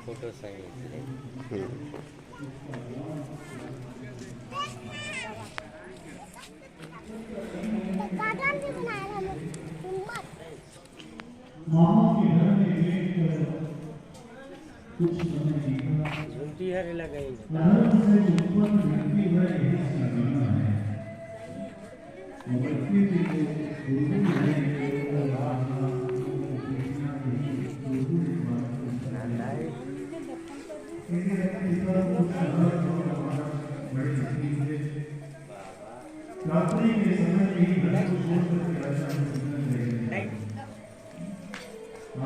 Photo सही है। झुमकी हरे लगाई रात्रि के समय भी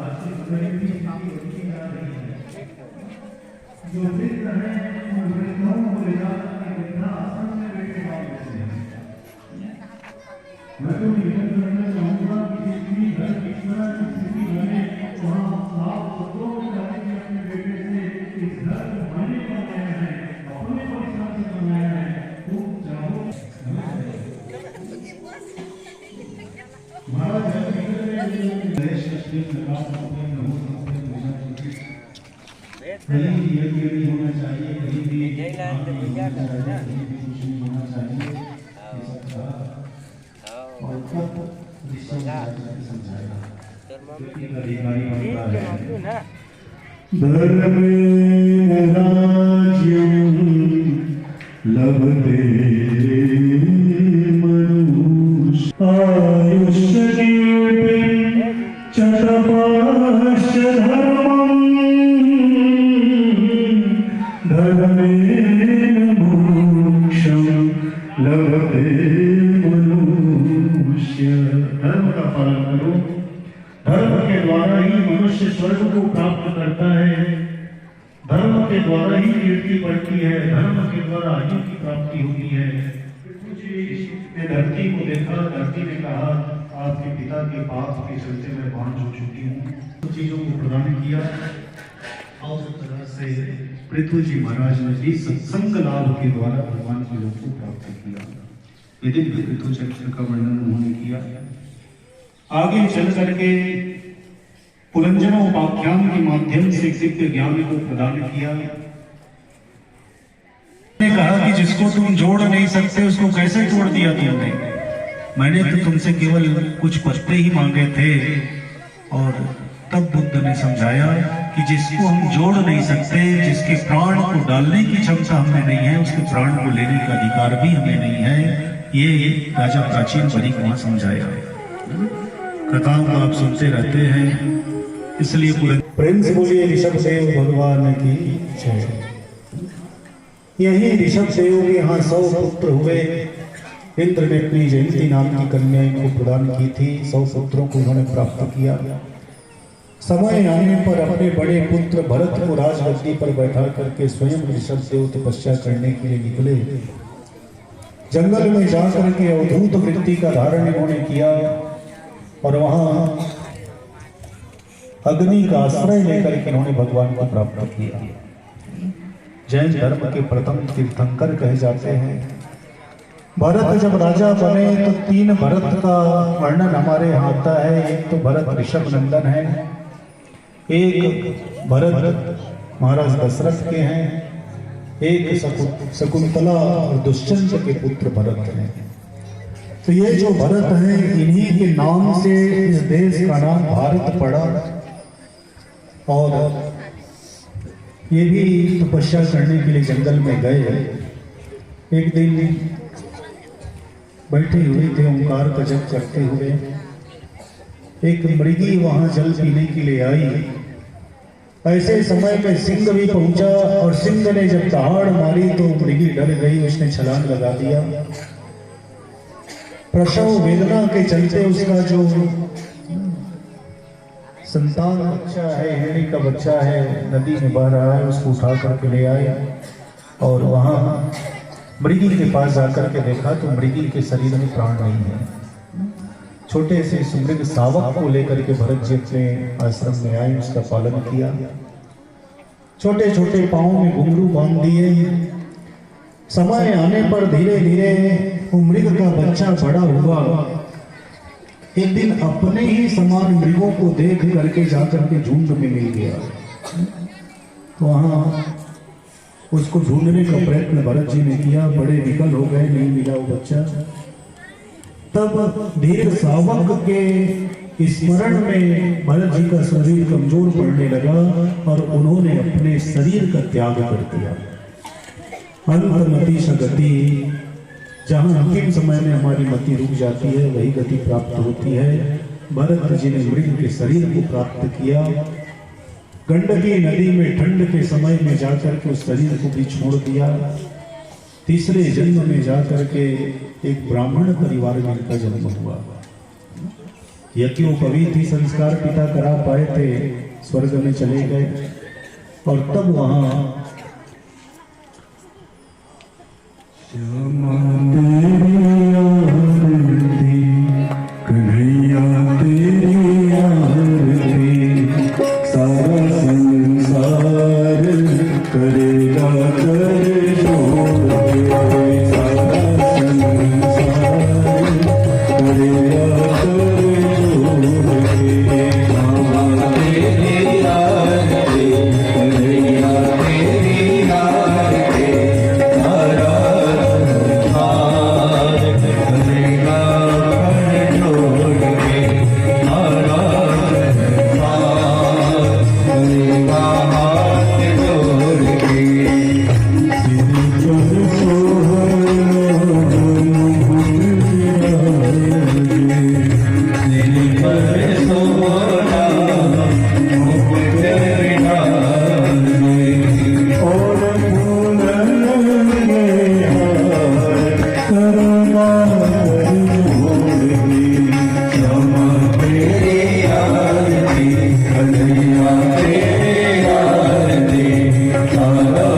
आज के समय भी जो मित्र हैं उन मित्रों को ले जाकर के वृद्धाश्रम में बैठे वापस मैं तो निवेदन करना चाहूँगा कि जितनी घर की तरह स्थिति बने वहाँ साफ सुथरों में जाने के अपने बेटे से इस घर को बने बनाया है, अपने परिश्रम से बनाया है, तुम चाहो महाराज देश श्री प्रकाश होना चाहिए, कहीं भी होना चाहिए और कब समझाएगा धर्म राज्यं लभते मनुष्य आयुष्येऽपि च तपश्च धर्मेण मोक्षं लभते मनुष्य। धर्म का पालन करो, धर्म के द्वारा ही मनुष्य स्वर्ग को प्राप्त करता है, धर्म के द्वारा ही कीर्ति बढ़ती है, धर्म के द्वारा आयु की प्राप्ति होती है। ने धरती को देखा, धरती ने कहा आपके पिता के पाप के चलते मैं भांज हो चुकी हूँ, चीजों को प्रदान किया और उस तरह से पृथ्वी जी महाराज ने भी सत्संग लाभ के द्वारा भगवान के लोक को प्राप्त किया। ये दिव्य पृथ्वी चरित्र का वर्णन उन्होंने किया। आगे चल करके पुरंजनोपाख्यान के माध्यम से दिव्य ज्ञान को प्रदान किया। ने कहा कि जिसको तुम जोड़ नहीं सकते उसको कैसे तोड़ दिया तुमने? मैंने तो तुमसे केवल कुछ पत्ते ही मांगे थे। और तब बुद्ध ने समझाया कि जिसको हम जोड़ नहीं सकते, जिसके प्राण को डालने की क्षमता हमें नहीं है, उसके प्राण को लेने का अधिकार भी हमें नहीं है। ये राजा प्राचीन बरी को समझाया। कथाओं को आप सुनते रहते हैं, इसलिए पूरे प्रेम से बोलिए ऋषभ देव भगवान की जय। यही ऋषभ देव के यहाँ 100 पुत्र हुए। इंद्र ने अपनी जयंती नाम की कन्या को प्रदान की थी, 100 पुत्रों को उन्होंने प्राप्त किया। समय आने पर अपने बड़े पुत्र भरत को राजगद्दी पर बैठा करके स्वयं ऋषभ देव तपस्या करने के लिए निकले। जंगल में जाकर के अवधूत वृत्ति का धारण इन्होंने किया और वहां अग्नि का आश्रय लेकर के इन्होंने भगवान को प्राप्त किया। जैन धर्म के प्रथम तीर्थंकर कहे जाते हैं। भरत जब राजा बने तो 3 भरत का वर्णन हमारे यहाँ आता है। एक तो भरत ऋषभ नंदन है, एक भरत महाराज दशरथ के हैं, एक शकुंतला और दुष्यंत के पुत्र भरत हैं। तो ये जो भरत हैं, इन्हीं के नाम से इस देश का नाम भारत पड़ा। और ये भी तपस्या करने के लिए जंगल में गए। एक दिन बैठे हुए थे, ओंकार का जप करते हुए। एक मृगी वहां जल पीने के लिए आई। ऐसे समय में सिंह भी पहुंचा और सिंह ने जब दहाड़ मारी तो मृगी डर गई, उसने छलांग लगा दिया। प्रसव वेदना के चलते उसका जो संतान बच्चा है, हिरणी का बच्चा है, नदी में बह रहा है, उसको उठा करके ले आए और वहां मृगी के पास जाकर के देखा तो मृगी के शरीर में प्राण नहीं है। छोटे से सुमृग सावक को लेकर के भरत जी अपने आश्रम में आए, उसका पालन किया। छोटे छोटे पांव में घुंघरू बांध दिए। समय आने पर धीरे धीरे वो मृग का बच्चा बड़ा हुआ। एक दिन अपने ही समान मृगों को देख करके जाकर के झुंड में मिल गया। वहाँ उसको ढूंढने का प्रयत्न भरत जी ने किया, बड़े विकल हो गए, नहीं मिला वो बच्चा। तब धीर सावक के स्मरण में भरत जी का शरीर कमजोर पड़ने लगा और उन्होंने अपने शरीर का त्याग कर दिया। अंतमति सगति, जहां अंतिम समय में हमारी मति रुक जाती है वही गति प्राप्त होती है। भरत जी ने मृग के शरीर को प्राप्त किया। गंडकी नदी में ठंड के समय में जाकर के उस शरीर को भी छोड़ दिया। तीसरे जन्म में जाकर के एक ब्राह्मण परिवार में इनका जन्म हुआ। यज्ञोपवीत संस्कार पिता करा पाए थे, स्वर्ग में चले गए और तब वहां श्यामा तेरी आरती, कन्हैया तेरी आरती, सारा संसार करेगा कर जोड़ के, सारा संसार करेगा कर जोड़ के। श्यामा तेरी आरती, कन्हैया तेरी आरती, सारा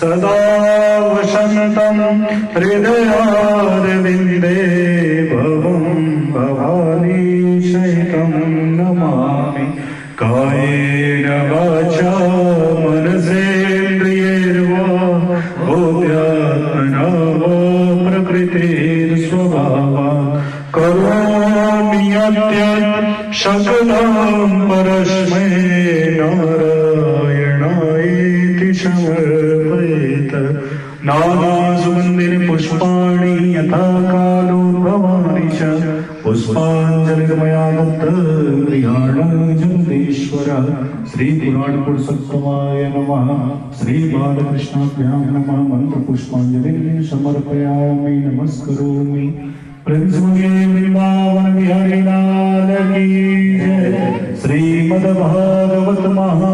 सदा वसन्तं हृदयारविन्दे भवं भवानी सहितं नमामि। कायेन वाचा मनसेन्द्रियैर्वा बुद्ध्यात्मना वा प्रकृतिर्स्वभावात् करोमि यद्यत् सकलं परस्मै नारायणायेति समर्पयेत्। नानासुगन्धिनि पुष्पाणि यथा कालोद्भवानि च पुष्पाञ्जलिर्मया गृहाण जगदीश्वर। श्री पुराण पुरुषोत्तमाय नमः। श्री बालकृष्णाभ्यां नमः। मंत्र पुष्पांजलि समर्पयामि नमस्करोमि। वृंदावन बिहारी लाल की जय। श्रीमद्भागवत महा